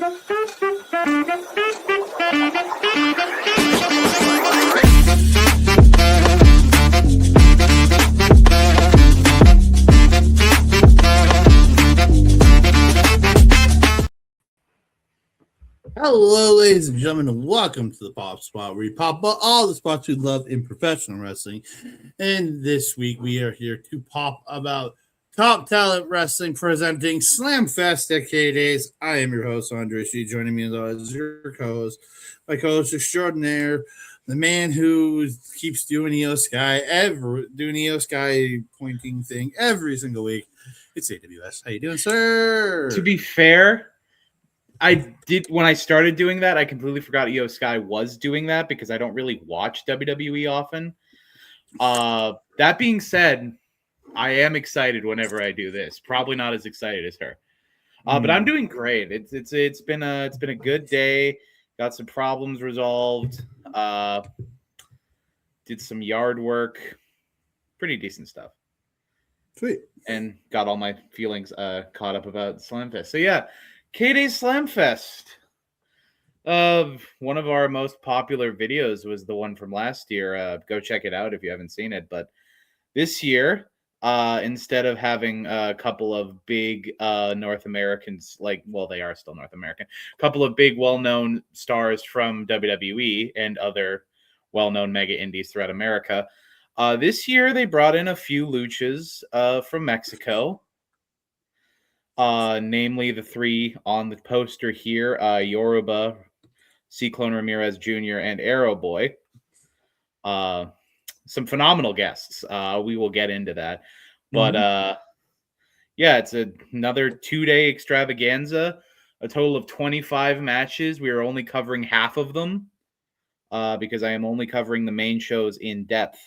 Hello, ladies and gentlemen, and welcome to the Pop Spot, where we pop about all the spots we love in professional wrestling. And this week, we are here to pop about Top Talent Wrestling presenting Slamfest Decades. I am your host, Andre C. Joining me as your co-host, my co-host extraordinaire, the man who keeps doing EO Sky pointing thing every single week. It's AWS. How you doing, sir? To be fair, when I started doing that, I completely forgot EO Sky was doing that because I don't really watch WWE often. That being said, I am excited whenever I do this. Probably not as excited as her, but I'm doing great. It's been a good day. Got some problems resolved. Did some yard work. Pretty decent stuff. Sweet. And got all my feelings caught up about Slamfest. So yeah. K-Day Slamfest. One of our most popular videos was the one from last year. Go check it out if you haven't seen it. But this year, instead of having a couple of big North Americans, they are still North American, a couple of big well-known stars from WWE and other well-known mega indies throughout America, this year they brought in a few luchas from Mexico. Namely the three on the poster here, Yoruba, Ciclón Ramirez Jr., and Aeroboy. Some phenomenal guests. We will get into that. But yeah, it's another 2-day extravaganza, a total of 25 matches. We are only covering half of them because I am only covering the main shows in depth.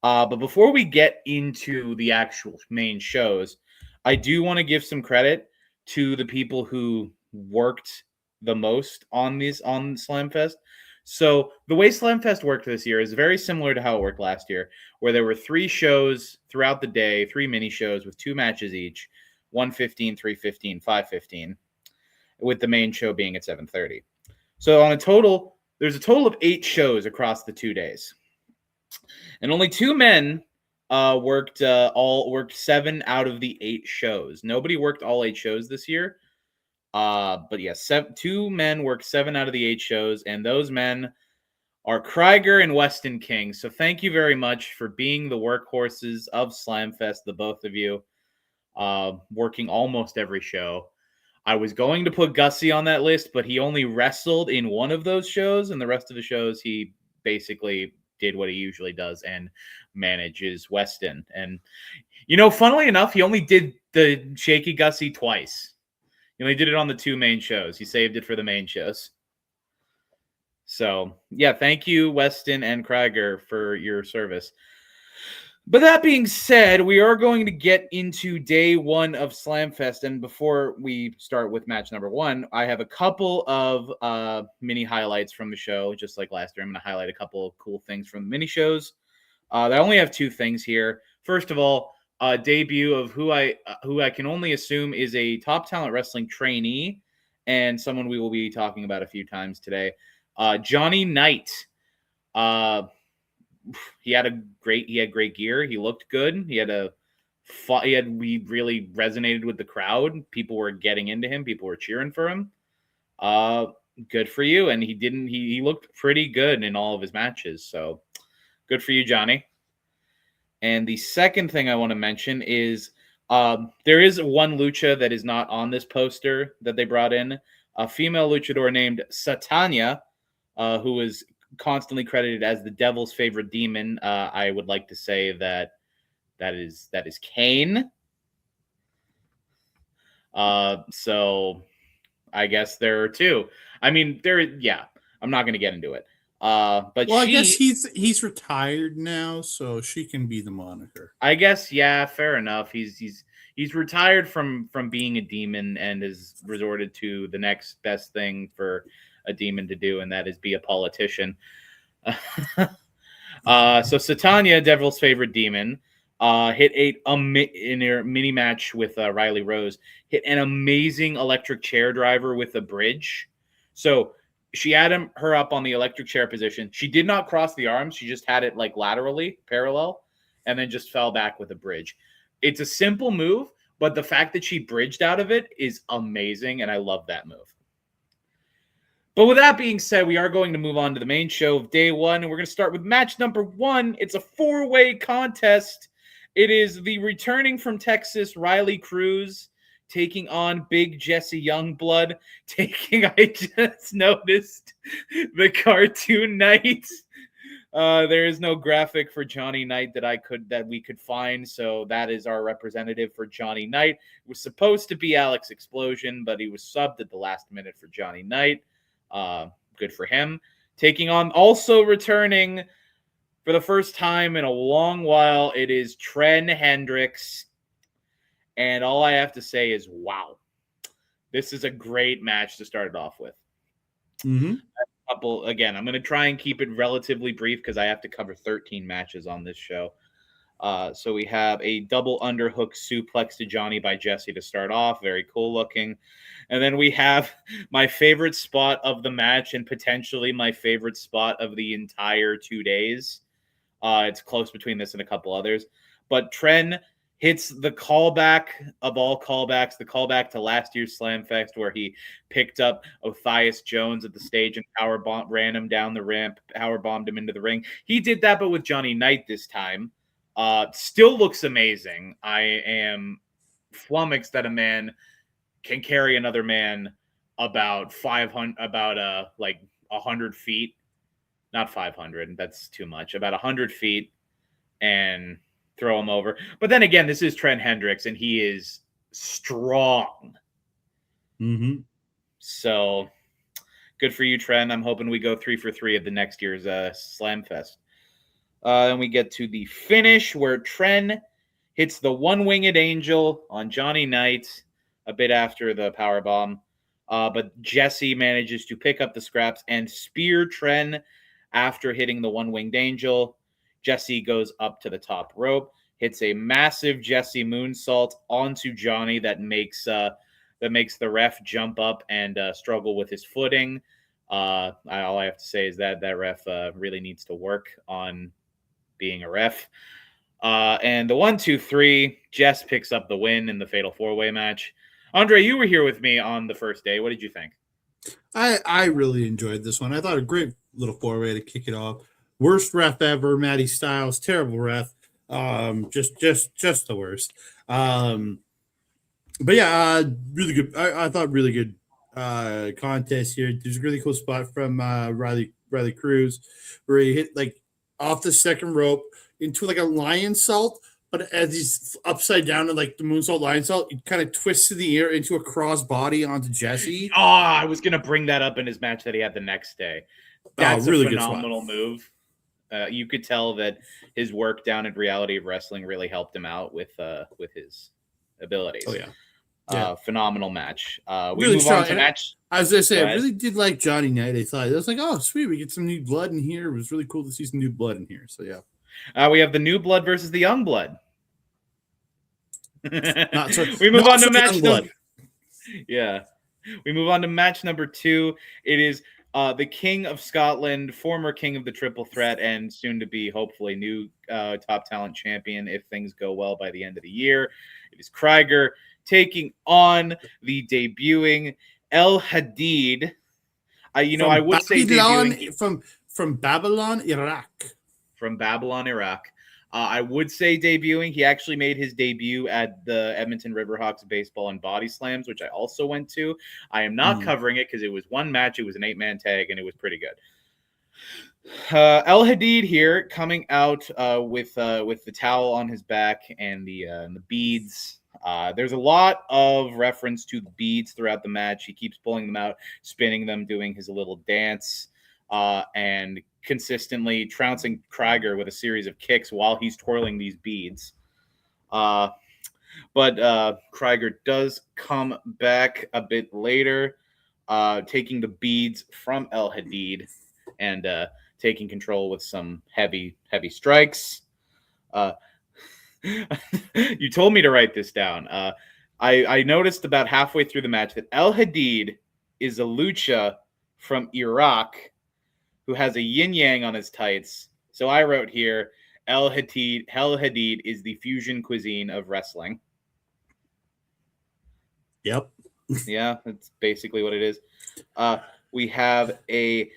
But before we get into the actual main shows, I do want to give some credit to the people who worked the most on Slamfest. So the way Slamfest worked this year is very similar to how it worked last year, where there were 3 shows throughout the day, 3 mini shows with 2 matches each, 1:15, 3:15, 5:15, with the main show being at 7:30. So there's a total of 8 shows across the 2 days. And only 2 men worked 7 out of the 8 shows. Nobody worked all 8 shows this year. But yes, 2 men worked 7 out of the 8 shows, and those men are Krieger and Weston King. So thank you very much for being the workhorses of Slamfest, the both of you, working almost every show. I was going to put Gussy on that list, but he only wrestled in one of those shows, and the rest of the shows he basically did what he usually does and manages Weston. And, funnily enough, he only did the Shaky Gussy twice. He only did it on the 2 main shows. He saved it for the main shows. So, yeah, thank you, Weston and Krieger, for your service. But that being said, we are going to get into day 1 of Slamfest. And before we start with match number 1, I have a couple of mini highlights from the show. Just like last year, I'm going to highlight a couple of cool things from the mini shows. I only have 2 things here. First of all, a debut of who I can only assume is a Top Talent Wrestling trainee and someone we will be talking about a few times today. Johnny Knight. He had great gear. He looked good. He really resonated with the crowd. People were getting into him. People were cheering for him. Good for you. And he looked pretty good in all of his matches. So good for you, Johnny. And the second thing I want to mention is there is one lucha that is not on this poster that they brought in. A female luchador named Satania, who is constantly credited as the devil's favorite demon. I would like to say that is Kane. So I guess there are 2. I mean, I'm not going to get into it. But I guess he's retired now, so she can be the moniker. I guess, yeah, fair enough. He's retired from being a demon and has resorted to the next best thing for a demon to do, and that is be a politician. So Satania, devil's favorite demon, Hit in her mini match with Riley Rose. Hit an amazing electric chair driver with a bridge. So she had her up on the electric chair position. She did not cross the arms. She just had it like laterally, parallel, and then just fell back with a bridge. It's a simple move, but the fact that she bridged out of it is amazing, and I love that move. But with that being said, we are going to move on to the main show of day one, and we're going to start with match number one. It's a four-way contest. It is the returning from Texas Riley Cruz taking on Big Jesse Youngblood. I just noticed the cartoon Knight. There is no graphic for Johnny Knight that we could find, so that is our representative for Johnny Knight. It was supposed to be Alex Explosion, but he was subbed at the last minute for Johnny Knight. Good for him. Taking on, also returning for the first time in a long while, it is Tren Hendricks. And all I have to say is, wow. This is a great match to start it off with. Mm-hmm. Again, I'm going to try and keep it relatively brief because I have to cover 13 matches on this show. So we have a double underhook suplex to Johnny by Jesse to start off. Very cool looking. And then we have my favorite spot of the match and potentially my favorite spot of the entire 2 days. It's close between this and a couple others. But Tren hits the callback of all callbacks, the callback to last year's Slamfest where he picked up Othias Jones at the stage and ran him down the ramp, powerbombed him into the ring. He did that, but with Johnny Knight this time. Still looks amazing. I am flummoxed that a man can carry another man about 100 feet. Not 500. That's too much. About 100 feet and throw him over. But then again, this is Tren Hendricks, and he is strong. Mm-hmm. So good for you, Tren. I'm hoping we go 3 for 3 at the next year's Slamfest. Then we get to the finish where Tren hits the one-winged angel on Johnny Knight a bit after the powerbomb. But Jesse manages to pick up the scraps and spear Tren after hitting the one-winged angel. Jesse goes up to the top rope, hits a massive Jesse moonsault onto Johnny that makes the ref jump up and struggle with his footing. All I have to say is that ref really needs to work on being a ref. And the 1, 2, 3, Jess picks up the win in the Fatal 4-Way match. Andre, you were here with me on the first day. What did you think? I really enjoyed this one. I thought a great little 4-way to kick it off. Worst ref ever, Matty Styles. Terrible ref. Just the worst. But yeah, really good. I thought really good contest here. There's a really cool spot from Riley Cruz where he hit like off the second rope into like a lion salt, but as he's upside down and like the moonsault lion salt, he kind of twists in the air into a cross body onto Jesse. I was gonna bring that up in his match that he had the next day. That's really a phenomenal move. You could tell that his work down at Reality of Wrestling really helped him out with his abilities. Oh yeah. Phenomenal match. We really move strong. on to match. I was gonna say, I really did like Johnny Knight. I thought it was like, oh sweet, we get some new blood in here. It was really cool to see some new blood in here. So yeah. We have the new blood versus the young blood. We move on to match blood. Yeah. We move on to match number 2. It is the King of Scotland, former King of the Triple Threat, and soon to be, hopefully, new top talent champion if things go well by the end of the year. It is Krieger taking on the debuting El Hadid. I would say debuting from Babylon, Iraq. From Babylon, Iraq. I would say debuting. He actually made his debut at the Edmonton Riverhawks Baseball and Body Slams, which I also went to. I am not covering it because it was one match. It was an 8-man tag, and it was pretty good. El Hadid here coming out with the towel on his back and the beads. There's a lot of reference to the beads throughout the match. He keeps pulling them out, spinning them, doing his little dance, and consistently trouncing Krieger with a series of kicks while he's twirling these beads. But Krieger does come back a bit later, taking the beads from El Hadid and taking control with some heavy strikes. You told me to write this down. I noticed about halfway through the match that El Hadid is a lucha from Iraq who has a yin yang on his tights. So I wrote here, El Hadid is the fusion cuisine of wrestling. Yep. Yeah, that's basically what it is. We have El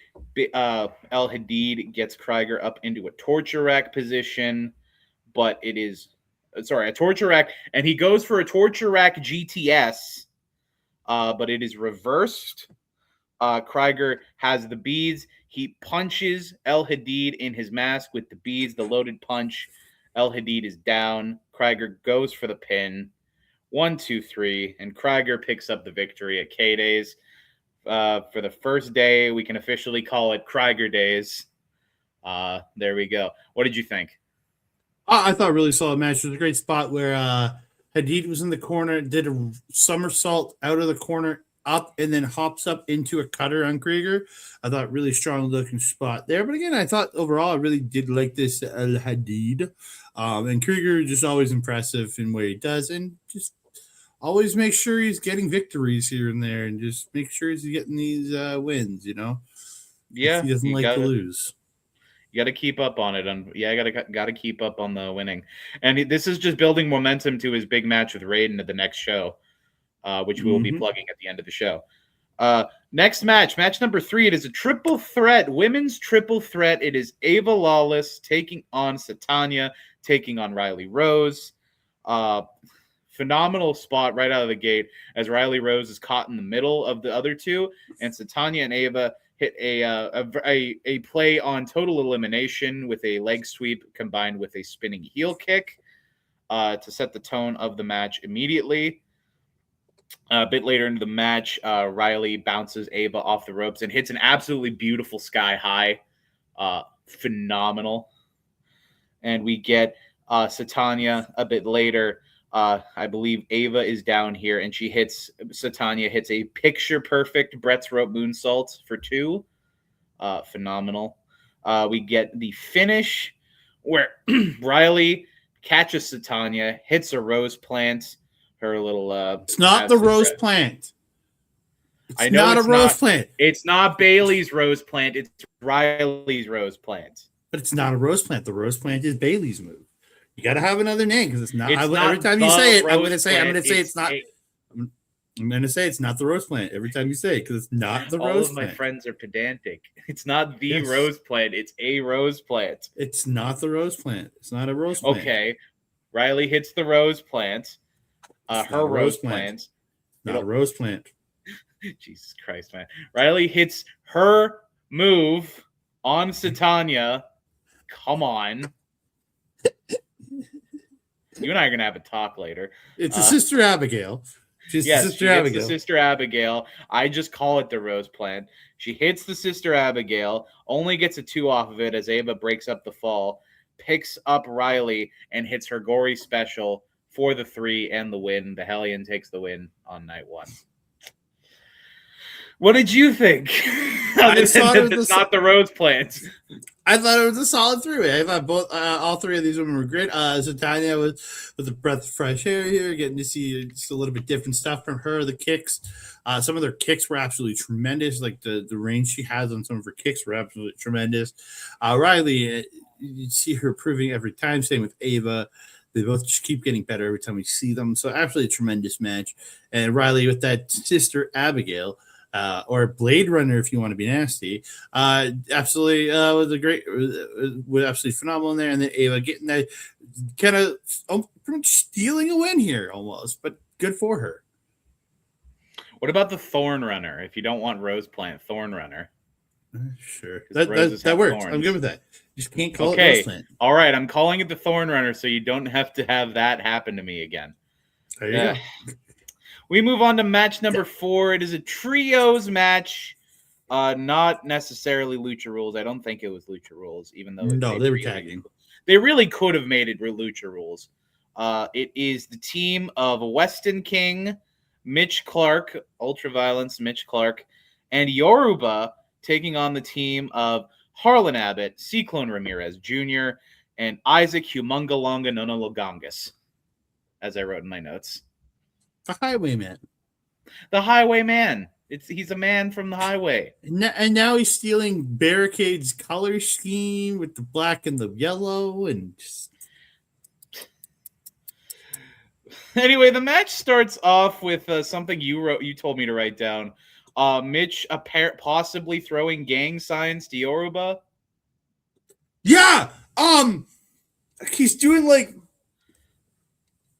Hadid gets Krieger up into a torture rack position, but it is a torture rack, and he goes for a torture rack GTS, but it is reversed. Krieger has the beads. He punches El Hadid in his mask with the beads, the loaded punch. El Hadid is down. Krieger goes for the pin. 1, 2, 3, and Krieger picks up the victory at K-Days. For the first day, we can officially call it Krieger Days. There we go. What did you think? I thought really solid match. It was a great spot where Hadid was in the corner, did a somersault out of the corner, up, and then hops up into a cutter on Krieger. I thought really strong looking spot there. But again, I thought overall I really did like this El Hadid. And Krieger just always impressive in what he does, and just always make sure he's getting victories here and there, and just make sure he's getting these wins, Yeah, he doesn't like to lose. You got to keep up on it. Got to keep up on the winning. And this is just building momentum to his big match with Raiden at the next show, which we will be plugging at the end of the show. Next match number 3. It is a triple threat, women's triple threat. It is Ava Lawless taking on Satania, taking on Riley Rose. Phenomenal spot right out of the gate as Riley Rose is caught in the middle of the other two, and Satania and Ava hit a play on total elimination with a leg sweep combined with a spinning heel kick to set the tone of the match immediately. A bit later into the match, Riley bounces Ava off the ropes and hits an absolutely beautiful sky high. Phenomenal. And we get Satania a bit later. I believe Ava is down here, and Satania hits a picture-perfect Brett's Rope moonsault for 2. Phenomenal. We get the finish where Riley catches Satania, hits a rose plant. Her little it's not the rose plant. It's not a rose plant. It's not Bailey's rose plant. It's Riley's rose plant. But it's not a rose plant. The rose plant is Bailey's move. You got to have another name because it's not. Every time you say it, I'm going to say it's not. I'm going to say it's not the rose plant every time you say it because it's not the rose plant. All of my friends are pedantic. It's not the rose plant. It's a rose plant. It's not the rose plant. It's not a rose plant. Okay. Riley hits the rose plant. Her rose plant. Not a rose plant. Jesus Christ, man. Riley hits her move on Satania. Come on. You and I are going to have a talk later. It's a Sister Abigail. She's the Sister Abigail. I just call it the rose plant. She hits the Sister Abigail, only gets a 2 off of it as Ava breaks up the fall, picks up Riley, and hits her gory special for the 3 and the win. The Hellion takes the win on night 1. What did you think? It's not the rose plant. I thought it was a solid 3-way. I thought all 3 of these women were great. Satania with a breath of fresh air here, getting to see just a little bit different stuff from her. The kicks, some of their kicks were absolutely tremendous. Like the range she has on some of her kicks were absolutely tremendous. Riley, you see her improving every time. Same with Ava. They both just keep getting better every time we see them. So absolutely a tremendous match. And Riley with that Sister Abigail. Or Blade Runner, if you want to be nasty. Absolutely was absolutely phenomenal in there. And then Ava getting that kind of pretty much stealing a win here almost, but good for her. What about the Thorn Runner? If you don't want Rose Plant, Thorn Runner. Sure. That works. Thorns. I'm good with that. You just can't call it Rose Plant. All right. I'm calling it the Thorn Runner so you don't have to have that happen to me again. There you go. We move on to match number 4. It is a trios match. Not necessarily Lucha Rules. I don't think it was Lucha Rules, even though they were tagging. They really could have made it Lucha Rules. It is the team of Weston King, Mitch Clark, Ultraviolence, Mitch Clark, and Yoruba taking on the team of Harlon Abbott, Ciclón Ramirez Jr., and Isaac Humungalonga Nonologongus, as I wrote in my notes. The highwayman. The highwayman. He's a man from the highway. And now he's stealing Barricade's color scheme with the black and the yellow, and just... Anyway, the match starts off with something you told me to write down. Mitch possibly throwing gang signs to Yoruba. Yeah. He's doing like...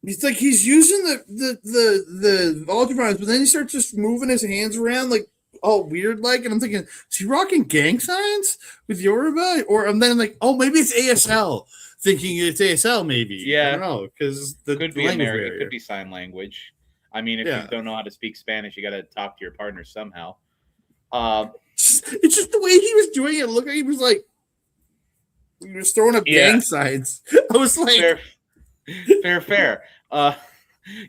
He's using the ultraviolence, but then he starts just moving his hands around like all weird like, and I'm thinking, is he rocking gang signs with Yoruba? Or I'm then like, oh, maybe it's ASL. Thinking it's ASL, maybe. Yeah, I don't know, because could be American, it could be sign language. I mean, if you don't know how to speak Spanish, you got to talk to your partner somehow. It's just the way he was doing it. Look, he was like, he was throwing up gang signs. I was like, fair.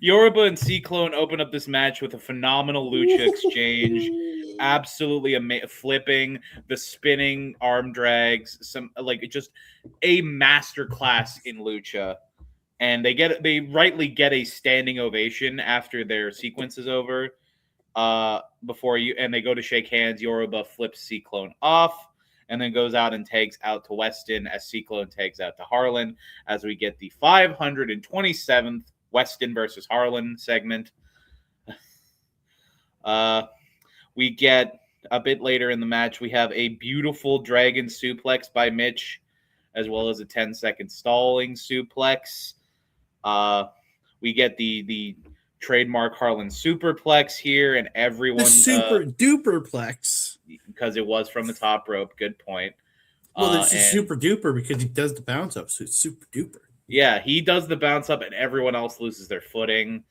Yoruba and Ciclón open up this match with a phenomenal lucha exchange. Absolutely flipping, the spinning arm drags, just a masterclass in lucha. And they rightly get a standing ovation after their sequence is over. And they go to shake hands. Yoruba flips Ciclón off, and then goes out and tags out to Weston as Ciclón tags out to Harlon, as we get the 527th Weston versus Harlon segment. We get a bit later in the match, we have a beautiful dragon suplex by Mitch, as well as a 10-second stalling suplex. We get the trademark Harlon superplex here, and everyone... The super duperplex. Because it was from the top rope. Good point. Well, it's super duper because he does the bounce up, so it's super duper. Yeah, he does the bounce up, and everyone else loses their footing.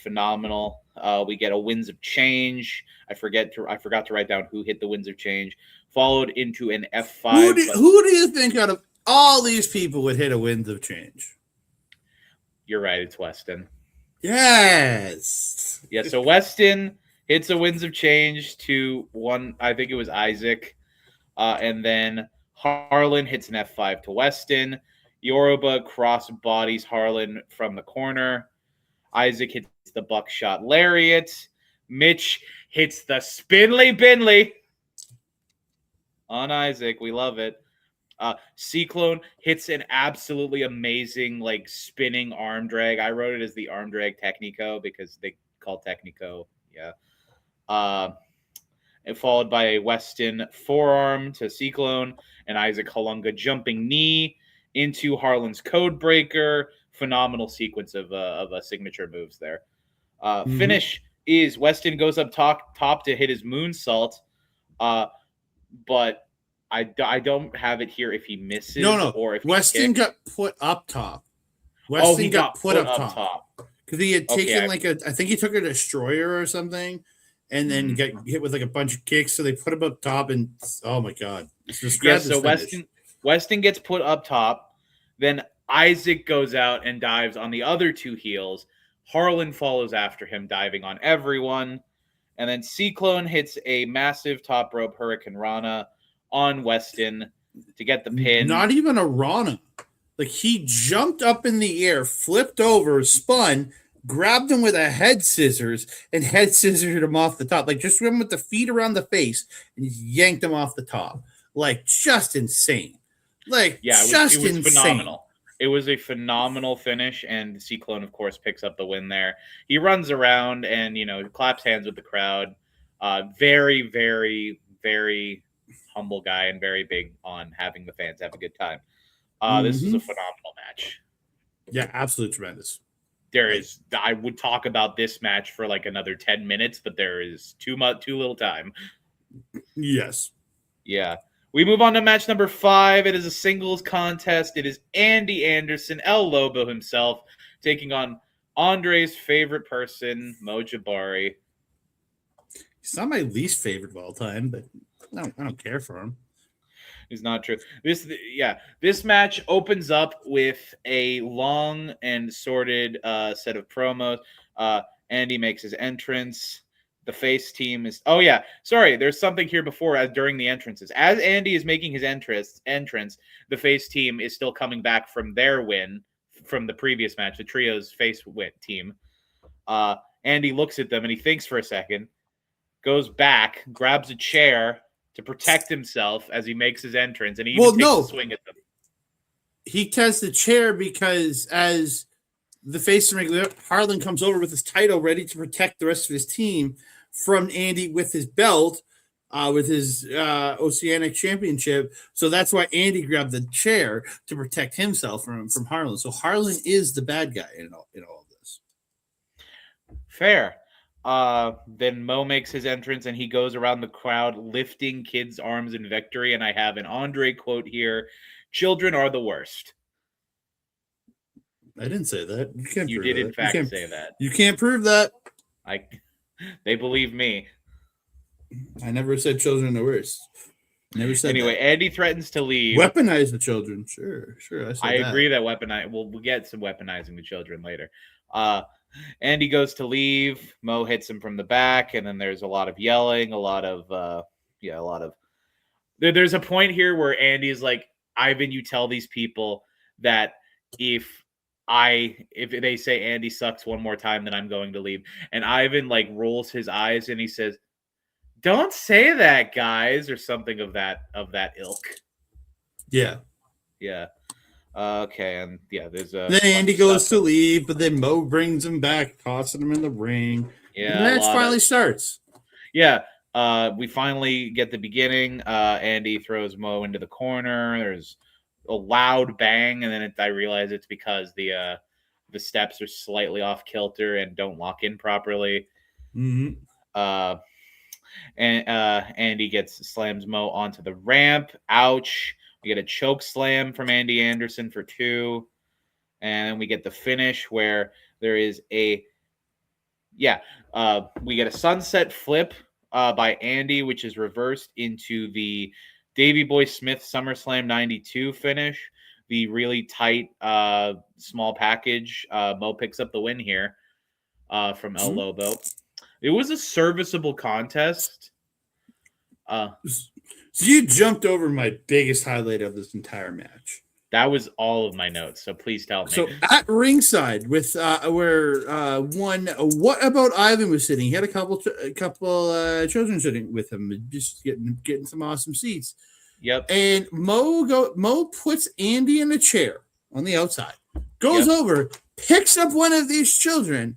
Phenomenal. We get a winds of change. I forgot to write down who hit the winds of change. Followed into an F5. Who do you think out of all these people would hit a winds of change? You're right. It's Weston. Yes. Yeah. So Weston hits a winds of change to one. I think it was Isaac, and then Harlon hits an F5 to Weston. Yoruba cross bodies Harlon from the corner. Isaac hits the buckshot lariat. Mitch hits the spinly binley on Isaac. We love it. Ciclón hits an absolutely amazing spinning arm drag. I wrote it as the arm drag Technico because they call Technico. Yeah. And followed by a Weston forearm to Ciclón and Isaac Halunga jumping knee into Harlon's code breaker. Phenomenal sequence of signature moves there. Finish is Weston goes up top to hit his moonsault, but I don't have it here if he misses. No. Or if Weston got put up top. Weston got put up top because he had taken I think he took a destroyer or something, and then got hit with a bunch of kicks. So they put him up top, and oh my god! So Weston gets put up top, then Isaac goes out and dives on the other two heels. Harlon follows after him, diving on everyone. And then Ciclón hits a massive top rope Hurricane Rana on Weston to get the pin. Not even a Rana. He jumped up in the air, flipped over, spun, grabbed him with a head scissors, and head scissored him off the top. Just went with the feet around the face and yanked him off the top. Just insane. It was insane. Phenomenal. It was a phenomenal finish, and Ciclón, of course, picks up the win there. He runs around and, claps hands with the crowd. Very, very, very humble guy and very big on having the fans have a good time. This is a phenomenal match. Yeah, absolutely tremendous. I would talk about this match for another 10 minutes, but there is too little time. Yes. Yeah. We move on to match number 5. It is a singles contest. It is Andy Anderson, El Lobo himself, taking on Andre's favorite person, Mo Jabari. He's not my least favorite of all time, but I don't care for him. It's not true. This match opens up with a long and sorted set of promos. Andy makes his entrance. The face team is. Oh yeah, sorry. There's something here before during the entrances. As Andy is making his entrance, the face team is still coming back from their win from the previous match. The trio's face win team. Andy looks at them and he thinks for a second, goes back, grabs a chair to protect himself as he makes his entrance, and he even takes a swing at them. He tests the chair because as the face of Harlon comes over with his title ready to protect the rest of his team from Andy with his belt, with his Oceanic championship. So that's why Andy grabbed the chair to protect himself from Harlon. So Harlon is the bad guy in all of this. Fair. Then Mo makes his entrance and he goes around the crowd lifting kids' arms in victory. And I have an Andre quote here: "Children are the worst." I didn't say that. You can't. You did in fact say that. You can't prove that. They believe me. I never said children are the worst. Never said. Anyway, that. Andy threatens to leave. Weaponize the children. Sure. I agree that weaponize. We'll get some weaponizing the children later. Andy goes to leave. Mo hits him from the back, and then there's a lot of yelling, a lot of. There's a point here where Andy's like, "Ivan, you tell these people that if they say Andy sucks one more time, then I'm going to leave." And Ivan like rolls his eyes and he says, "Don't say that, guys," or something of that ilk. Yeah. Okay, and there's a. Then Andy goes to leave, but then Mo brings him back, tossing him in the ring. Yeah, the match finally starts. Yeah, we finally get the beginning. Andy throws Mo into the corner. There's a loud bang, and then I realize it's because the steps are slightly off kilter and don't lock in properly. Mm-hmm. And Andy slams Mo onto the ramp. Ouch. We get a choke slam from Andy Anderson for 2. And we get the finish where there is we get a sunset flip by Andy, which is reversed into the Davey Boy Smith SummerSlam 92 finish. The really tight small package. Mo picks up the win here from El Lobo. It was a serviceable contest. So you jumped over my biggest highlight of this entire match. That was all of my notes, so please tell me. So at ringside with what about Ivan was sitting? He had a couple children sitting with him, just getting some awesome seats. Yep. And Mo puts Andy in a chair on the outside, goes over, picks up one of these children,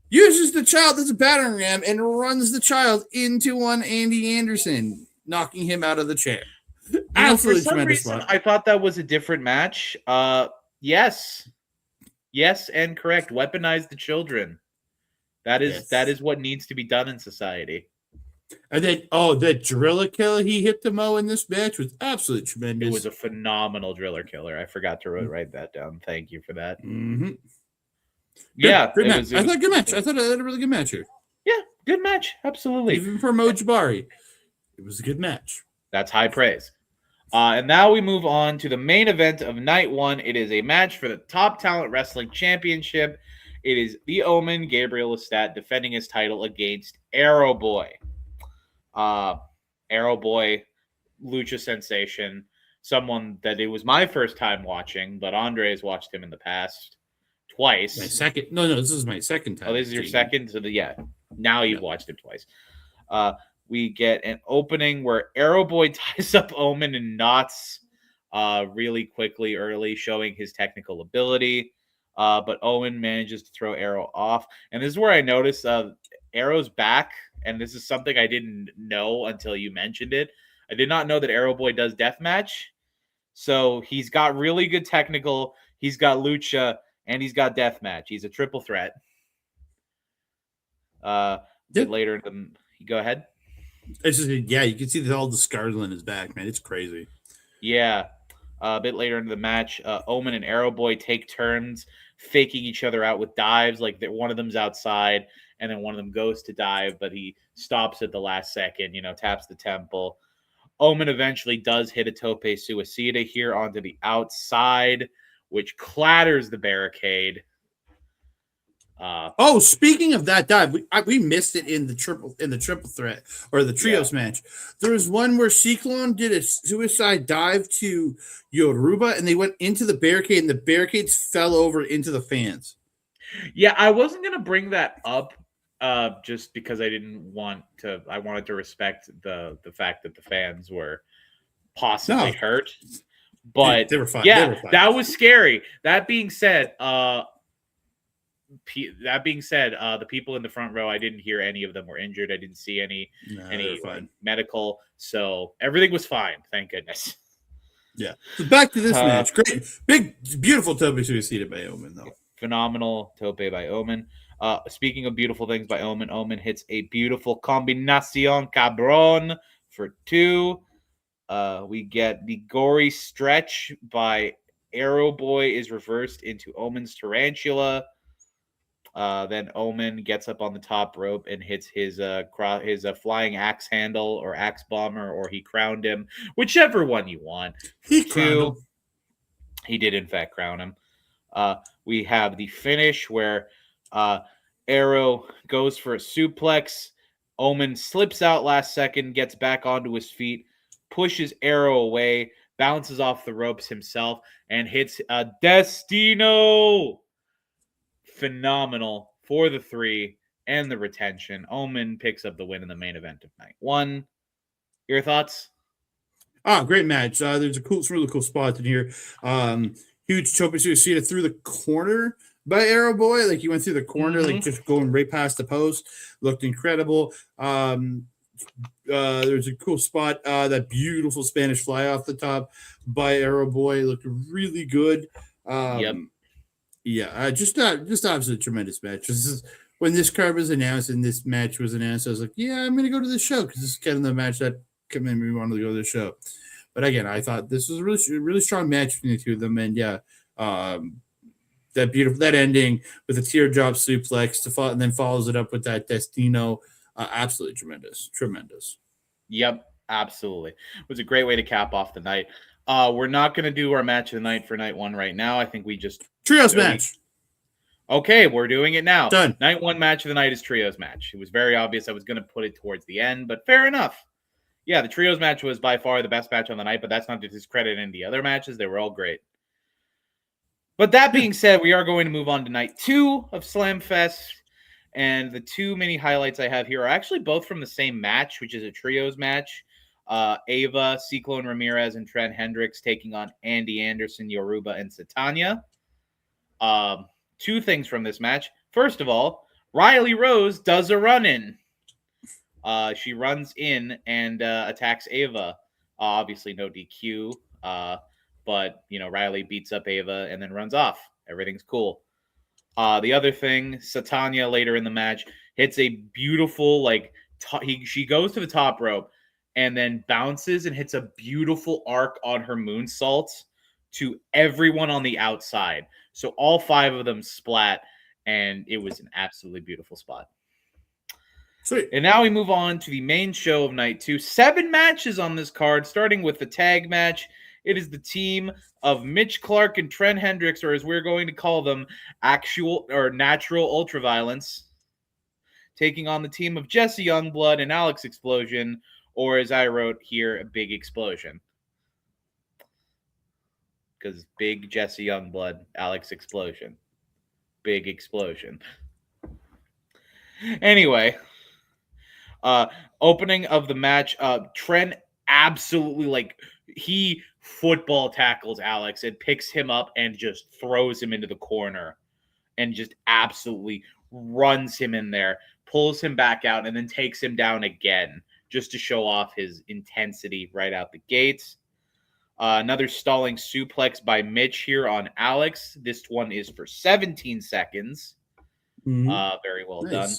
uses the child as a battering ram, and runs the child into one Andy Anderson, knocking him out of the chair. Absolutely tremendous spot. I thought that was a different match. Yes, and correct. Weaponize the children. That is what needs to be done in society. And then, that driller killer he hit the Mo in this match was absolutely tremendous. It was a phenomenal driller killer. I forgot to write that down. Thank you for that. Mm-hmm. Good match. I thought good match. I thought I had a really good match here. Yeah, good match. Absolutely. Even for Mo Jabari, it was a good match. That's high praise. And now we move on to the main event of night 1. It is a match for the Top Talent Wrestling Championship. It is the Omen, Gabriel Lestat, defending his title against Aeroboy. Aeroboy, lucha sensation, someone that it was my first time watching, but Andre's watched him in the past twice. My second? No, this is my second time. Oh, this is your second? So now you've watched him twice. We get an opening where Aeroboy ties up Omen in knots really quickly early, showing his technical ability. But Owen manages to throw Arrow off. And this is where I noticed Arrow's back, and this is something I didn't know until you mentioned it. I did not know that Aeroboy does deathmatch. So he's got really good technical, he's got lucha, and he's got deathmatch. He's a triple threat. Later, go ahead. It's just, you can see all the scars on his back, man. It's crazy. Yeah. A bit later into the match, Omen and Aeroboy take turns faking each other out with dives. Like one of them's outside, and then one of them goes to dive, but he stops at the last second, taps the temple. Omen eventually does hit a tope suicida here onto the outside, which clatters the barricade. Speaking of that dive, we missed it in the triple threat or the trios match. There was one where Ciclón did a suicide dive to Yoruba, and they went into the barricade, and the barricades fell over into the fans. Yeah, I wasn't gonna bring that up, just because I didn't want to. I wanted to respect the fact that the fans were possibly hurt, but they were fine. Yeah, they were fine. That was scary. That being said, the people in the front row, I didn't hear any of them were injured. I didn't see any medical, so everything was fine. Thank goodness. Yeah. So back to this match. Great, big, beautiful tope suicida by Omen, though. Phenomenal tope by Omen. Speaking of beautiful things by Omen, Omen hits a beautiful combinación cabron for 2. We get the gory stretch by Aeroboy is reversed into Omen's tarantula. Then Omen gets up on the top rope and hits his flying axe handle or axe bomber, or he crowned him, whichever one you want. He crowned him. He did in fact crown him. We have the finish where Arrow goes for a suplex. Omen slips out last second, gets back onto his feet, pushes Arrow away, bounces off the ropes himself, and hits a Destino. Phenomenal for the 3 and the retention. Omen picks up the win in the main event of night 1. Your thoughts? Great match. There's some really cool spots in here. Huge tope suicida through the corner by Aeroboy. Like he went through the corner, like just going right past the post. Looked incredible. There's a cool spot. That beautiful Spanish fly off the top by Aeroboy looked really good. Yeah, just obviously a tremendous match. When this card was announced and this match was announced, I was like, yeah, I'm going to go to the show because this is kind of the match that made me want to go to the show. But again, I thought this was a really strong match between the two of them, and that ending with a teardrop suplex and then follows it up with that Destino, absolutely tremendous. Yep, absolutely. It was a great way to cap off the night. We're not going to do our match of the night for night 1 right now. I think we just trios match. Okay, we're doing it now. Done. Night 1 match of the night is trios match. It was very obvious I was going to put it towards the end, but fair enough. Yeah, the trios match was by far the best match on the night, but that's not to discredit any of the other matches. They were all great. But that being said, we are going to move on to night 2 of Slamfest. And the 2 mini highlights I have here are actually both from the same match, which is a trios match. Ava, Ciclón Ramirez, and Trent Hendricks taking on Andy Anderson, Yoruba, and Satania. 2 things from this match. First of all, Riley Rose does a run-in. She runs in and attacks Ava. Obviously, no DQ. But, Riley beats up Ava and then runs off. Everything's cool. The other thing, Satania later in the match hits a beautiful, she goes to the top rope and then bounces and hits a beautiful arc on her moonsault to everyone on the outside. So all 5 of them splat, and it was an absolutely beautiful spot. Sweet. And now we move on to the main show of night 2. 7 matches on this card, starting with the tag match. It is the team of Mitch Clark and Trent Hendricks, or as we're going to call them, actual or natural ultraviolence, taking on the team of Jesse Youngblood and Alex Explosion, or as I wrote here, Big Explosion. Because Big Jesse Youngblood, Alex Explosion. Big Explosion. Anyway, opening of the match, Trent absolutely, he football tackles Alex and picks him up and just throws him into the corner and just absolutely runs him in there, pulls him back out, and then takes him down again just to show off his intensity right out the gates. Another stalling suplex by Mitch here on Alex. This one is for 17 seconds. Very well done.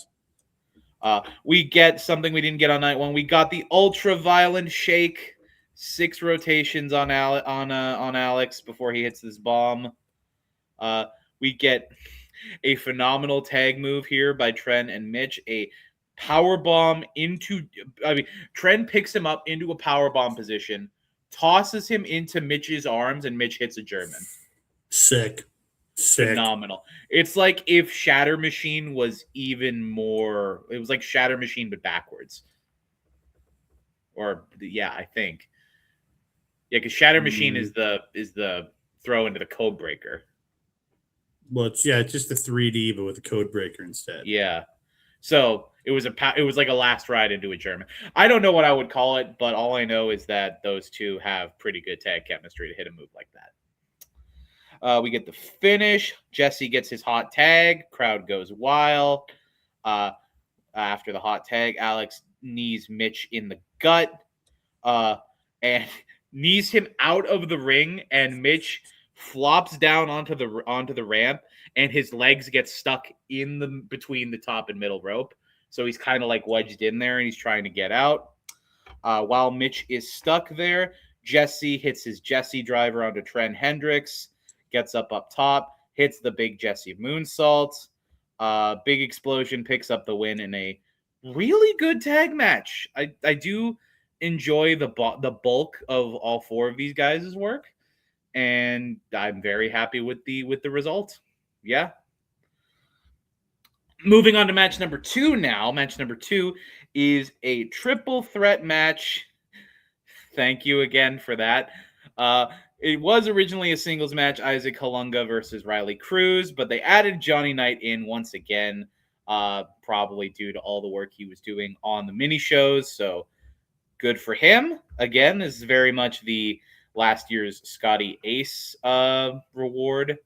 We get something we didn't get on night 1. We got the ultra violent shake. 6 rotations on Alex before he hits this bomb. We get a phenomenal tag move here by Trent and Mitch. A power bomb Trent picks him up into a power bomb position, tosses him into Mitch's arms, and Mitch hits a German. Sick. phenomenal. It's like if Shatter Machine was even more. It was like Shatter Machine but backwards. Or yeah, I think. Yeah, because Shatter Machine is the throw into the Code Breaker. Well, it's just a 3D, but with a Code Breaker instead. Yeah. So it was like a last ride into a German. I don't know what I would call it, but all I know is that those two have pretty good tag chemistry to hit a move like that. We get the finish. Jesse gets his hot tag. Crowd goes wild. After the hot tag, Alex knees Mitch in the gut, and knees him out of the ring, and Mitch flops down onto the ramp, and his legs get stuck in between the top and middle rope. So he's kind of like wedged in there, and he's trying to get out. While Mitch is stuck there, Jesse hits his Jesse driver onto Trent Hendricks, gets up top, hits the big Jesse moonsault. Big Explosion picks up the win in a really good tag match. I do enjoy the bulk of all four of these guys' work, and I'm very happy with the result. Yeah. Moving on to match number 2 now. Match number 2 is a triple threat match. Thank you again for that. It was originally a singles match, Isaac Halunga versus Riley Cruz, but they added Johnny Knight in once again, probably due to all the work he was doing on the mini shows. So good for him. Again, this is very much the last year's Scotty Ace reward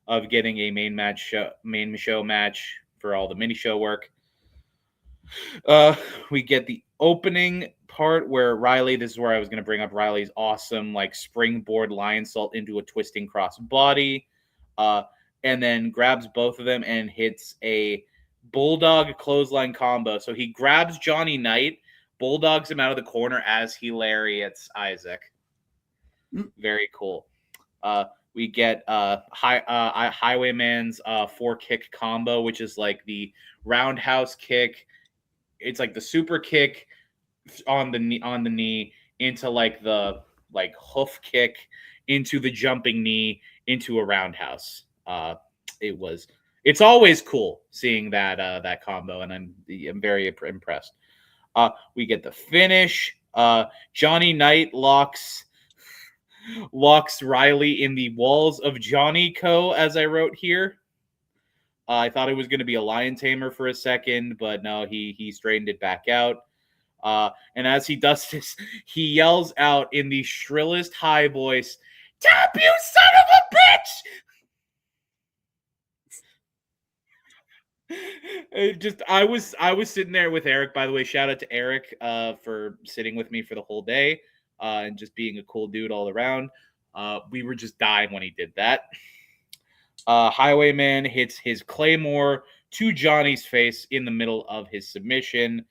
of getting a main show match for all the mini show work. We get the opening part where Riley, this is where I was going to bring up Riley's awesome like springboard lion salt into a twisting cross body, and then grabs both of them and hits a bulldog clothesline combo. So he grabs Johnny Knight, bulldogs him out of the corner as he lariats Isaac. Very cool. We get Highwayman's 4-kick combo, which is like the roundhouse kick. It's like the super kick on the knee into like the hoof kick into the jumping knee into a roundhouse. It's always cool seeing that combo, and I'm very impressed. We get the finish. Johnny Knight locks Riley in the walls of Johnny Co, as I wrote here. I thought it was going to be a lion tamer for a second, but no, he straightened it back out. And as he does this, he yells out in the shrillest high voice, "Tap, you son of a bitch!" I was sitting there with Eric, by the way. Shout out to Eric for sitting with me for the whole day and just being a cool dude all around. We were just dying when he did that. Highwayman hits his Claymore to Johnny's face in the middle of his submission.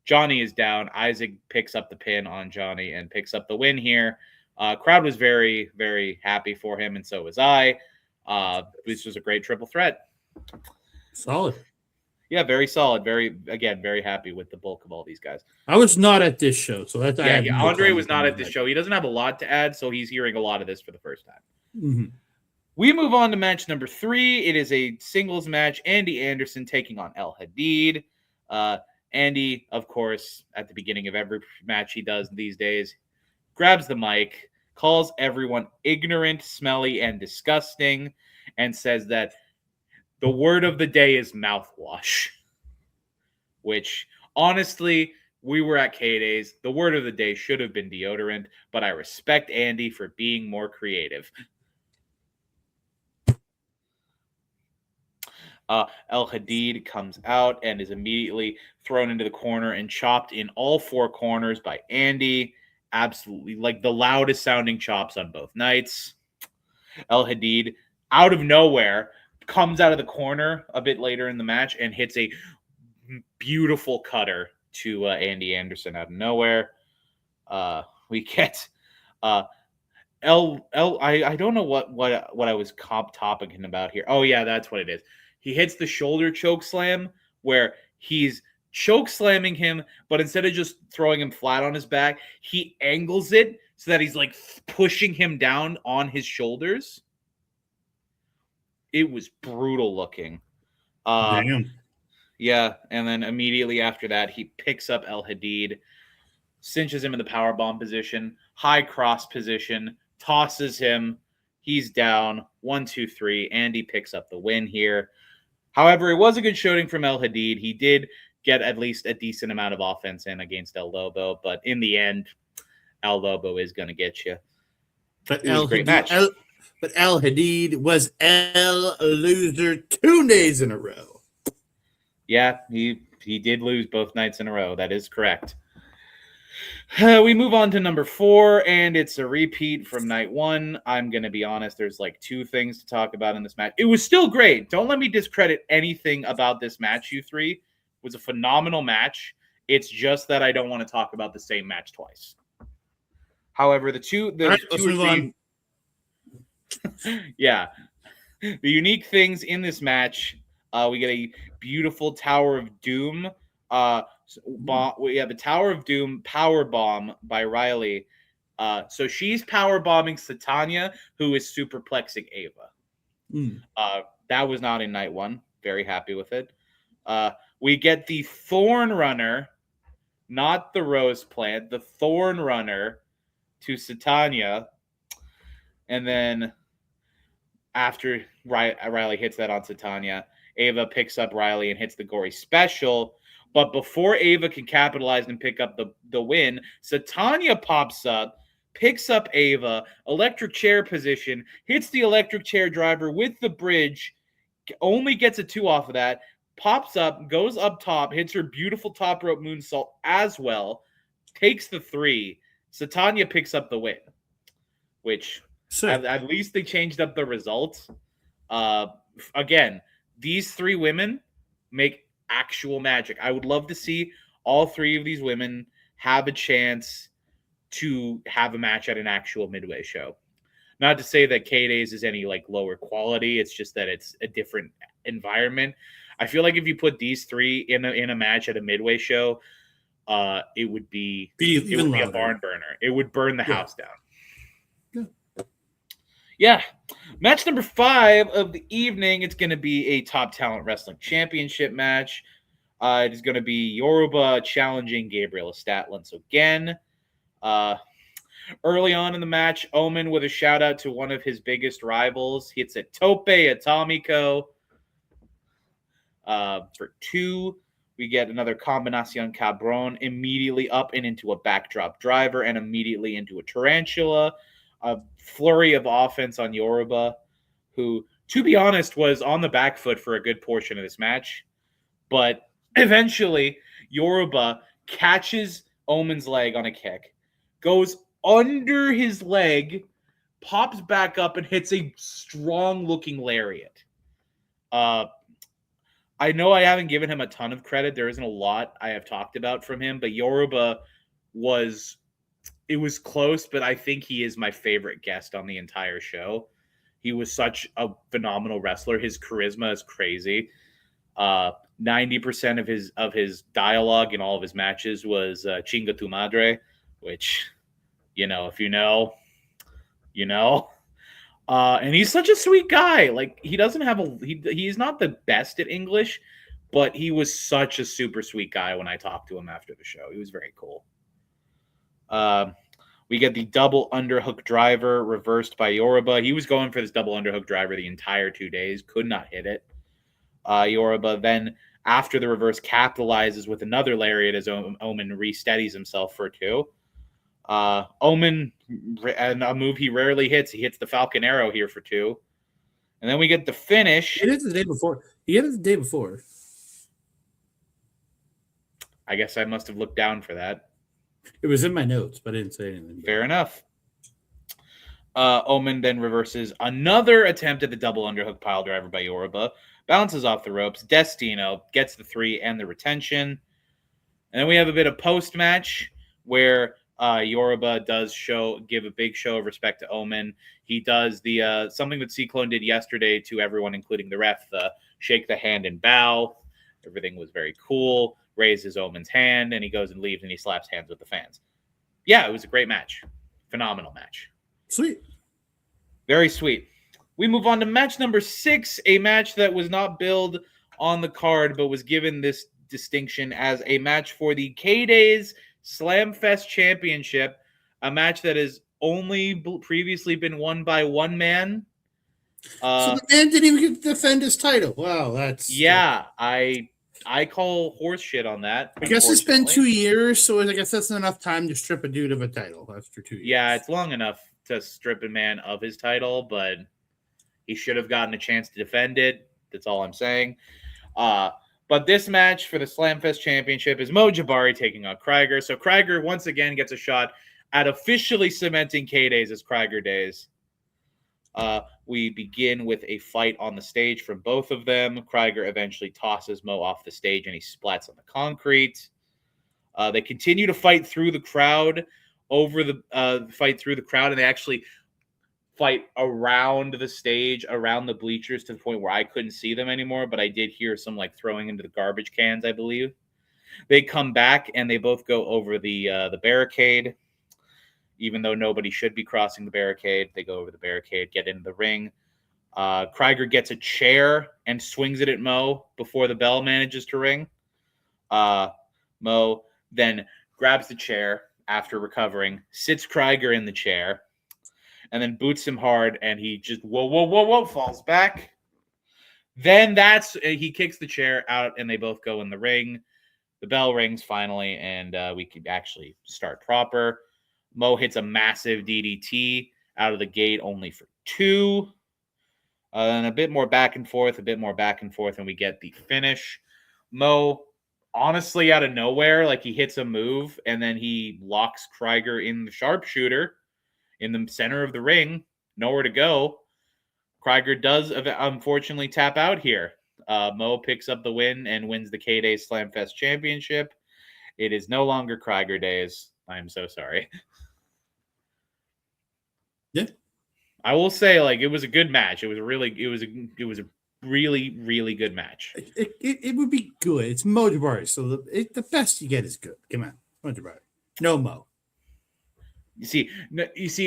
Johnny is down. Isaac picks up the pin on Johnny and picks up the win here. Crowd was very, very happy for him, and so was I. This was a great triple threat. Solid. Yeah, very solid. Very happy with the bulk of all these guys. I was not at this show, so that's Andre was not at this show. He doesn't have a lot to add, so he's hearing a lot of this for the first time. Mm-hmm. We move on to match number 3. It is a singles match. Andy Anderson taking on El Hadid. Andy, of course, at the beginning of every match he does these days, grabs the mic, calls everyone ignorant, smelly, and disgusting, and says that the word of the day is mouthwash. Which, honestly, we were at K-Days. The word of the day should have been deodorant, but I respect Andy for being more creative. El Hadid comes out and is immediately thrown into the corner and chopped in all 4 corners by Andy. Absolutely, like the loudest sounding chops on both nights. El Hadid, out of nowhere, comes out of the corner a bit later in the match and hits a beautiful cutter to Andy Anderson out of nowhere. We get I don't know what I was topicing about here. Oh yeah, that's what it is. He hits the shoulder choke slam where he's choke slamming him, but instead of just throwing him flat on his back, he angles it so that he's like pushing him down on his shoulders. It was brutal looking. Damn. Yeah, and then immediately after that, he picks up El Hadid, cinches him in the powerbomb position, high cross position, tosses him. He's down. 1, 2, 3. Andy picks up the win here. However, it was a good showing from El Hadid. He did get at least a decent amount of offense in against El Lobo, but in the end, El Lobo is going to get you. But It was a great match. But El Hadid was El loser 2 days in a row. Yeah, he did lose both nights in a row. That is correct. We move on to number 4, and it's a repeat from night 1. I'm going to be honest. There's like 2 things to talk about in this match. It was still great. Don't let me discredit anything about this match, you three. It was a phenomenal match. It's just that I don't want to talk about the same match twice. However, the two or three... yeah. The unique things in this match, we get a beautiful Tower of Doom we have the Tower of Doom power bomb by Riley. So she's power bombing Satania, who is superplexing Ava. That was not in night 1. Very happy with it. We get the Thorn Runner, not the Rose Plant, the Thorn Runner to Satania. And then after Riley hits that on Satania, Ava picks up Riley and hits the Gory Special. But before Ava can capitalize and pick up the win, Satania pops up, picks up Ava, electric chair position, hits the electric chair driver with the bridge, only gets a 2 off of that, pops up, goes up top, hits her beautiful top rope moonsault as well, takes the 3. Satania picks up the win, which at least they changed up the results. Again, these 3 women make actual magic. I would love to see all 3 of these women have a chance to have a match at an actual midway show. Not to say that K-Days is any like lower quality. It's just that it's a different environment. I feel like if you put these 3 in a match at a midway show, it would be a barn burner. It would burn the house down. Yeah. Match number 5 of the evening. It's going to be a Top Talent Wrestling Championship match. It is going to be Yoruba challenging Gabriel Estatlin. So again, early on in the match, Omen with a shout out to one of his biggest rivals. Hits a Tope Atomico. For 2, we get another Combinacion Cabron immediately up and into a backdrop driver and immediately into a tarantula. A flurry of offense on Yoruba, who, to be honest, was on the back foot for a good portion of this match. But eventually, Yoruba catches Omen's leg on a kick, goes under his leg, pops back up, and hits a strong-looking lariat. I know I haven't given him a ton of credit. There isn't a lot I have talked about from him, but Yoruba it was close, but I think he is my favorite guest on the entire show. He was such a phenomenal wrestler. His charisma is crazy. 90% of his dialogue in all of his matches was Chinga tu madre, which, if you know, you know. And he's such a sweet guy. Like, he doesn't have he's not the best at English, but he was such a super sweet guy when I talked to him after the show. He was very cool. We get the double underhook driver reversed by Yoruba. He was going for this double underhook driver the entire 2 days. Could not hit it. Yoruba then, after the reverse, capitalizes with another lariat as Omen re-steadies himself for 2. Omen, and a move he rarely hits. He hits the Falcon Arrow here for 2. And then we get the finish. He hit it the day before. I guess I must have looked down for that. It was in my notes, but I didn't say anything. Fair enough. Omen then reverses another attempt at the double underhook pile driver by Yoruba. Bounces off the ropes. Destino gets the 3 and the retention. And then we have a bit of post-match where Yoruba does give a big show of respect to Omen. He does the something that Ciclón did yesterday to everyone, including the ref, shake the hand and bow. Everything was very cool. Raises Omen's hand, and he goes and leaves, and he slaps hands with the fans. Yeah, it was a great match. Phenomenal match. Sweet. Very sweet. We move on to match number 6, a match that was not billed on the card, but was given this distinction as a match for the K-Days Slamfest Championship, a match that has only previously been won by one man. So the man didn't even get to defend his title. Wow, I call horse shit on that. I guess it's been 2 years, so I guess that's enough time to strip a dude of a title after 2 years. Yeah, it's long enough to strip a man of his title, but he should have gotten a chance to defend it. That's all I'm saying. But this match for the Slamfest Championship is Mo Jabari taking on Krieger. So Krieger once again gets a shot at officially cementing K-Days as Krieger Days. We begin with a fight on the stage from both of them. Krieger eventually tosses Mo off the stage and he splats on the concrete. They continue to fight through the crowd, and they actually fight around the stage, around the bleachers, to the point where I couldn't see them anymore, but I did hear some throwing into the garbage cans, I believe. They come back and they both go over the barricade. Even though nobody should be crossing the barricade, they go over the barricade, get into the ring. Krieger gets a chair and swings it at Mo before the bell manages to ring. Mo then grabs the chair after recovering, sits Krieger in the chair, and then boots him hard, and he just falls back. Then he kicks the chair out, and they both go in the ring. The bell rings finally, and we can actually start proper. Mo hits a massive DDT out of the gate, only for 2. And a bit more back and forth, and we get the finish. Mo, honestly, out of nowhere, he hits a move, and then he locks Krieger in the sharpshooter in the center of the ring, nowhere to go. Krieger does unfortunately tap out here. Mo picks up the win and wins the K-Days Slamfest Championship. It is no longer Krieger Days. I'm so sorry. Yeah, I will say, it was a good match. It was a really good match. It would be good. It's Mo Jabari, so the best you get is good. Come on, Mo Jabari. No Mo. You see,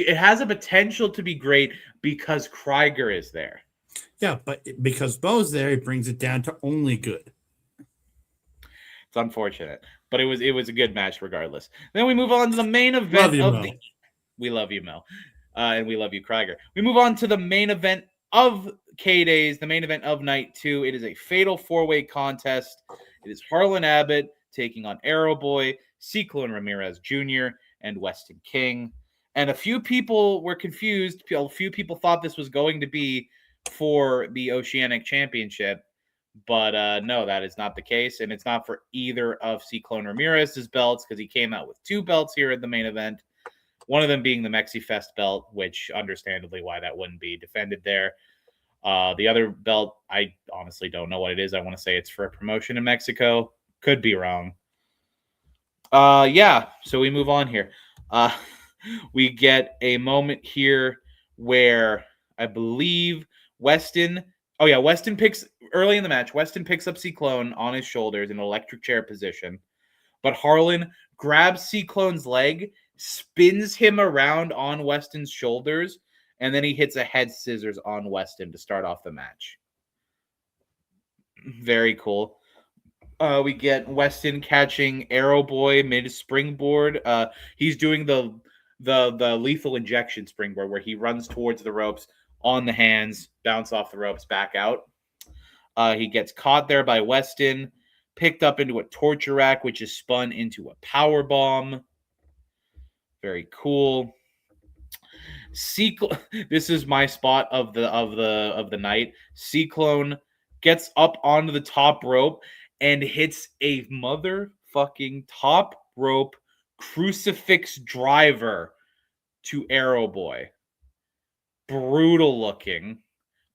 it has a potential to be great because Krieger is there. Yeah, but because Mo's there, it brings it down to only good. It's unfortunate, but it was a good match regardless. Then we move on to the main event We love you, Mo. And we love you, Krieger. We move on to the main event of K-Days, the main event of night 2. It is a fatal 4-way contest. It is Harlon Abbott taking on Aeroboy, Ciclón Ramirez Jr., and Weston King. And a few people were confused. A few people thought this was going to be for the Oceanic Championship. But no, that is not the case. And it's not for either of Ciclón Ramirez's belts, because he came out with 2 belts here at the main event. One of them being the MexiFest belt, which understandably why that wouldn't be defended there. The other belt, I honestly don't know what it is. I want to say it's for a promotion in Mexico. Could be wrong. Yeah, so we move on here. We get a moment here where I believe Weston picks early in the match. Weston picks up Ciclón on his shoulders in an electric chair position, but Harlon grabs Ciclón's leg, spins him around on Weston's shoulders, and then he hits a head scissors on Weston to start off the match. Very cool. We get Weston catching Aeroboy mid springboard. He's doing the lethal injection springboard where he runs towards the ropes on the hands, bounce off the ropes, back out. He gets caught there by Weston, picked up into a torture rack, which is spun into a power bomb. Very cool. This is my spot of the night. Ciclón gets up onto the top rope and hits a motherfucking top rope crucifix driver to Aeroboy. Brutal looking,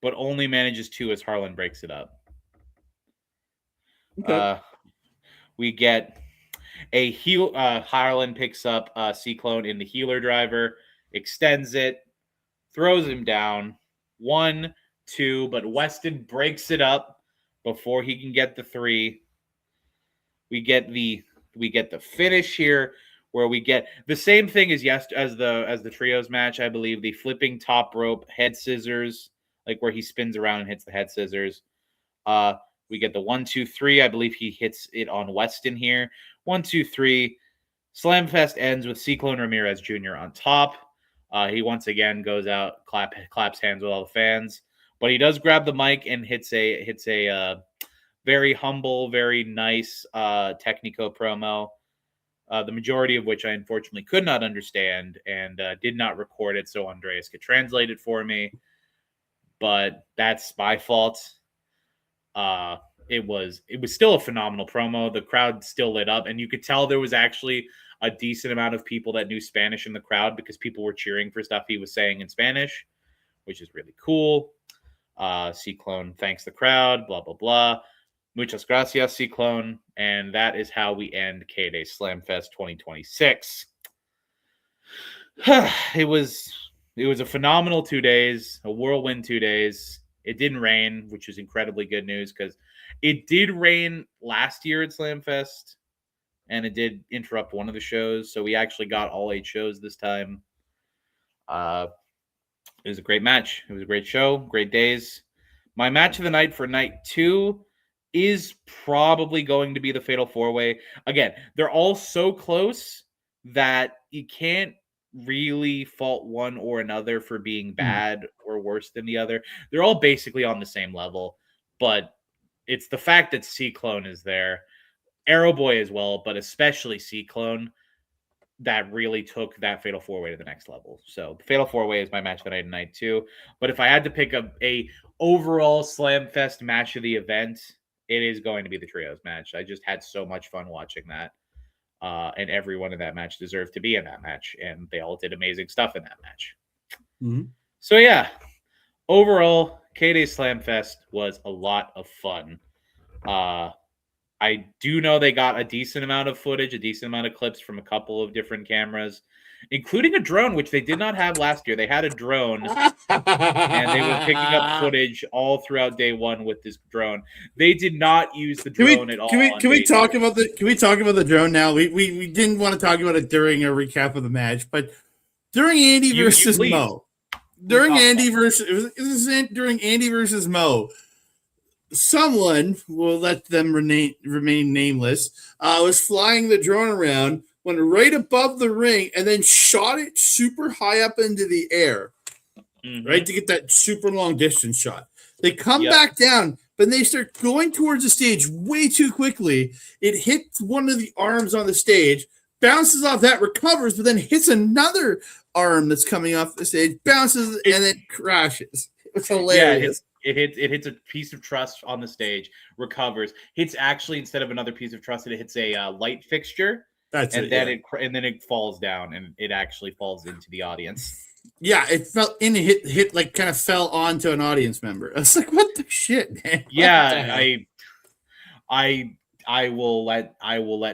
but only manages 2 as Harlon breaks it up. Okay. We get a heel. Harlon picks up Ciclón in the healer driver, extends it, throws him down. 1, 2, but Weston breaks it up before he can get the 3. We get the finish here, where we get the same thing as the trios match. I believe the flipping top rope head scissors like where he spins around and hits the head scissors. We get the 1, 2, 3. I believe he hits it on Weston here. 1, 2, 3. Slamfest ends with Ciclón Ramirez Jr. on top. He once again goes out, claps hands with all the fans, but he does grab the mic and hits a very humble, very nice Technico promo. The majority of which I unfortunately could not understand and did not record it, so Andreas could translate it for me. But that's my fault. It was still a phenomenal promo. The crowd still lit up, and you could tell there was actually a decent amount of people that knew Spanish in the crowd because people were cheering for stuff he was saying in Spanish, which is really cool. Ciclón thanks the crowd, blah, blah, blah. Muchas gracias, Ciclón. And that is how we end K-Day Slamfest 2026. It was a phenomenal 2 days, a whirlwind 2 days. It didn't rain, which is incredibly good news because it did rain last year at Slamfest, and it did interrupt one of the shows. So we actually got all 8 shows this time. It was a great match. It was a great show, great days. My match of the night for night 2 is probably going to be the Fatal 4-Way. Again, they're all so close that you can't really fault one or another for being bad or worse than the other. They're all basically on the same level, but it's the fact that Ciclón is there, Aeroboy as well, but especially Ciclón, that really took that Fatal 4-Way to the next level. So the Fatal 4-Way is my match of the night and night 2. But if I had to pick a overall Slamfest match of the event, it is going to be the Trios match. I just had so much fun watching that. And everyone in that match deserved to be in that match. And they all did amazing stuff in that match. Mm-hmm. So yeah, overall, K-Day Slamfest was a lot of fun. I do know they got a decent amount of footage, a decent amount of clips from a couple of different cameras, including a drone, which they did not have last year. They had a drone, and they were picking up footage all throughout day 1 with this drone. They did not use the drone at all. Can we talk about the drone now? We didn't want to talk about it during a recap of the match, but during Andy versus Mo, during Andy versus Mo, someone, will let them remain nameless, was flying the drone around, went right above the ring, and then shot it super high up into the air, right, to get that super long distance shot. They come back down, but they start going towards the stage way too quickly. It hits one of the arms on the stage, bounces off that, recovers, but then hits another arm that's coming off the stage, bounces, and then crashes. It's hilarious. Yeah, it hits a piece of truss on the stage, recovers, hits actually, instead of another piece of truss, it hits a light fixture. And then it falls down, and it actually falls into the audience. Yeah, it fell in, hit like kind of fell onto an audience member. I was like, what the shit, man? Yeah, I will let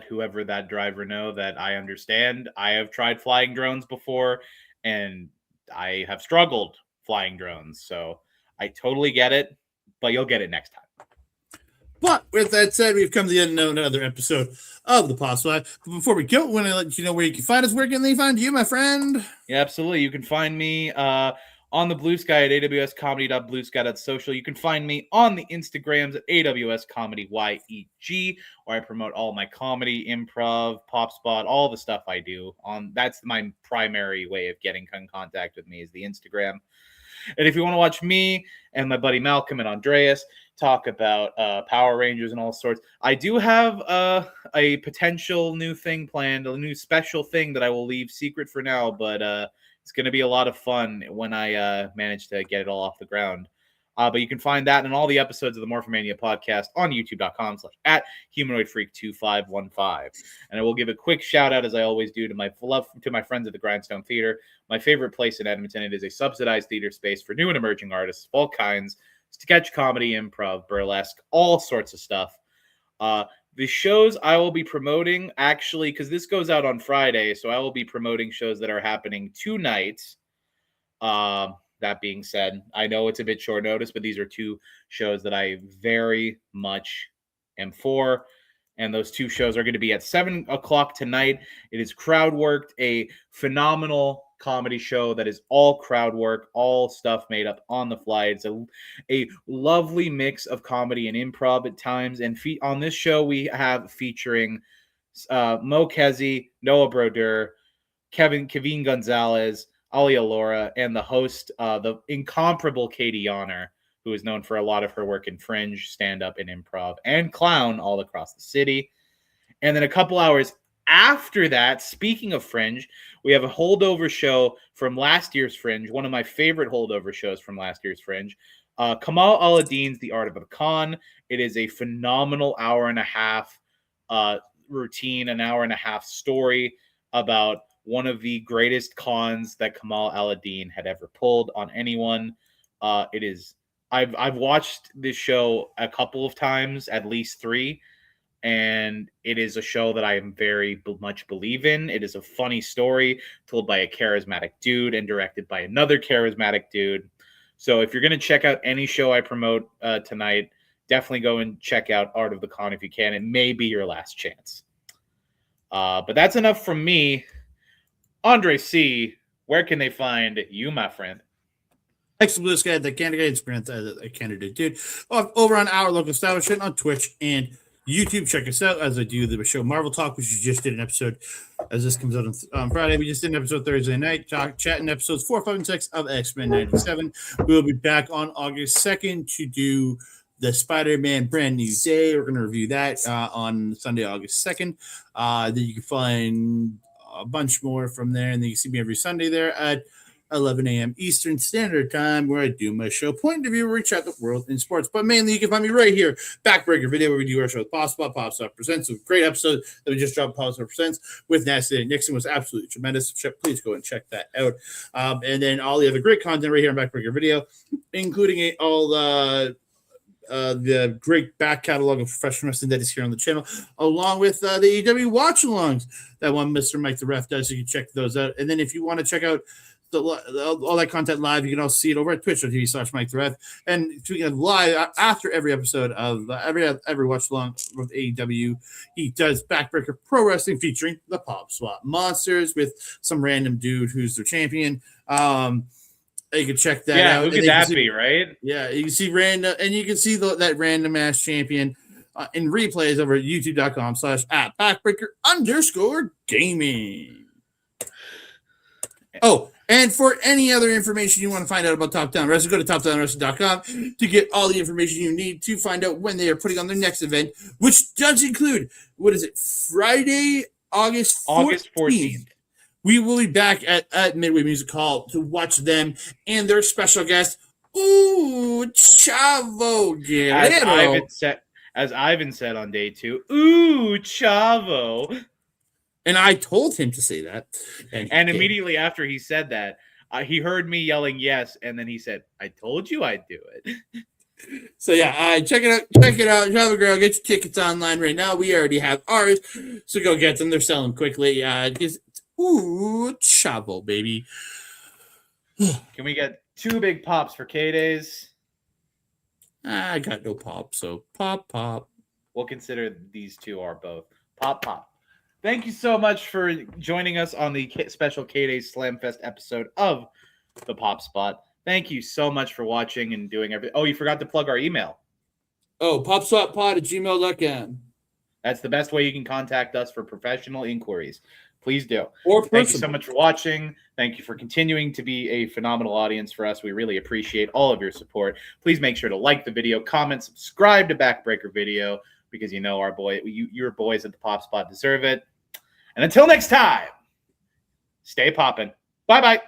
whoever that driver know that I understand. I have tried flying drones before, and I have struggled flying drones, so I totally get it, but you'll get it next time. But with that said, we've come to the end of another episode of the Pop Spot. But before we go, I want to let you know where you can find us. Where can they find you, my friend? Yeah, absolutely. You can find me on the Blue Sky at awscomedy.bluesky.social. You can find me on the Instagrams at awscomedyeg, where I promote all my comedy, improv, pop spot, all the stuff I do. That's my primary way of getting in contact with me is the Instagram. And if you want to watch me and my buddy Malcolm and Andreas talk about Power Rangers and all sorts, I do have a potential new thing planned, a new special thing that I will leave secret for now, but it's going to be a lot of fun when I manage to get it all off the ground. But you can find that in all the episodes of the Morphomania podcast on youtube.com/@humanoidfreak2515. And I will give a quick shout out, as I always do, to my friends at the Grindstone Theater, my favorite place in Edmonton. It is a subsidized theater space for new and emerging artists of all kinds, sketch comedy, improv, burlesque, all sorts of stuff. The shows I will be promoting, actually, because this goes out on Friday, so I will be promoting shows that are happening tonight. That being said, I know it's a bit short notice, but these are 2 shows that I very much am for. And those 2 shows are going to be at 7 o'clock tonight. It is crowd worked, a phenomenal comedy show that is all crowd work, all stuff made up on the fly. It's a lovely mix of comedy and improv at times. And on this show, we have featuring Mo Kezi, Noah Brodeur, Kevin Gonzalez, Ali Alora, and the host, the incomparable Katie Yonner, who is known for a lot of her work in Fringe, stand-up, and improv, and clown all across the city. And then a couple hours after that, speaking of Fringe, we have a holdover show from last year's Fringe, one of my favorite holdover shows from last year's Fringe, Kamal Aladdin's The Art of a Con. It is a phenomenal hour and a half routine, an hour and a half story about one of the greatest cons that Kamal Aladdin had ever pulled on anyone. It is... I've watched this show a couple of times, at least 3, and it is a show that I am very much believe in. It is a funny story told by a charismatic dude and directed by another charismatic dude. So if you're going to check out any show I promote tonight, definitely go and check out Art of the Con if you can. It may be your last chance. But that's enough from me. Andre C., where can they find you, my friend? Blue Sky, the candidate, a candidate dude, over on our local establishment on Twitch and YouTube. Check us out as I do the show Marvel Talk, which we just did an episode as this comes out on Friday. We just did an episode Thursday night, chatting episodes 4, 5, and 6 of X-Men 97. We will be back on August 2nd to do the Spider-Man Brand New Day. We're going to review that on Sunday, August 2nd. Then you can find a bunch more from there, and then you can see me every Sunday there at 11 a.m. Eastern Standard Time, where I do my show, Point of View, where we chat the world in sports. But mainly, you can find me right here, Backbreaker Video, where we do our show with PopSpot. PopSpot Presents, a great episode that we just dropped. PopSpot Presents with Nasty Nixon was absolutely tremendous. Please go and check that out. And then all the other great content right here on Backbreaker Video, including all the great back catalog of professional wrestling that is here on the channel, along with the AEW watch-alongs that one Mr. Mike the Ref does. So you can check those out. And then if you want to check out all that content live, you can also see it over at twitch.tv/Mike the Ref. And speaking of live, after every episode of every watch along with AEW, he does Backbreaker Pro Wrestling featuring the Pop Swap Monsters with some random dude who's their champion. You can check that out. Yeah, who could that be, right? Yeah, you can see random, and you can see that random ass champion in replays over at youtube.com/@backbreaker_gaming. Oh, and for any other information you want to find out about Top Down Wrestling, go to topdownwrestling.com to get all the information you need to find out when they are putting on their next event, which does include, Friday, August 14th. We will be back at Midway Music Hall to watch them and their special guest, Chavo Guerrero. As Ivan said on day 2, Chavo. And I told him to say that. And immediately after he said that, he heard me yelling yes, and then he said, I told you I'd do it. So yeah, check it out. Chavo Guerrero, get your tickets online right now. We already have ours, so go get them. They're selling quickly. Chavo, baby. Can we get 2 big pops for K-Days? I got no pop, so pop. We'll consider these 2 are both. Pop. Thank you so much for joining us on the special K-Days Slamfest episode of the Pop Spot. Thank you so much for watching and doing everything. Oh, you forgot to plug our email. Oh, popswatpod@gmail.com. That's the best way you can contact us for professional inquiries. Please do. Thank you so much for watching. Thank you for continuing to be a phenomenal audience for us. We really appreciate all of your support. Please make sure to like the video, comment, subscribe to Backbreaker Video, because you know your boys at the Pop Spot deserve it. And until next time, stay poppin'. Bye-bye.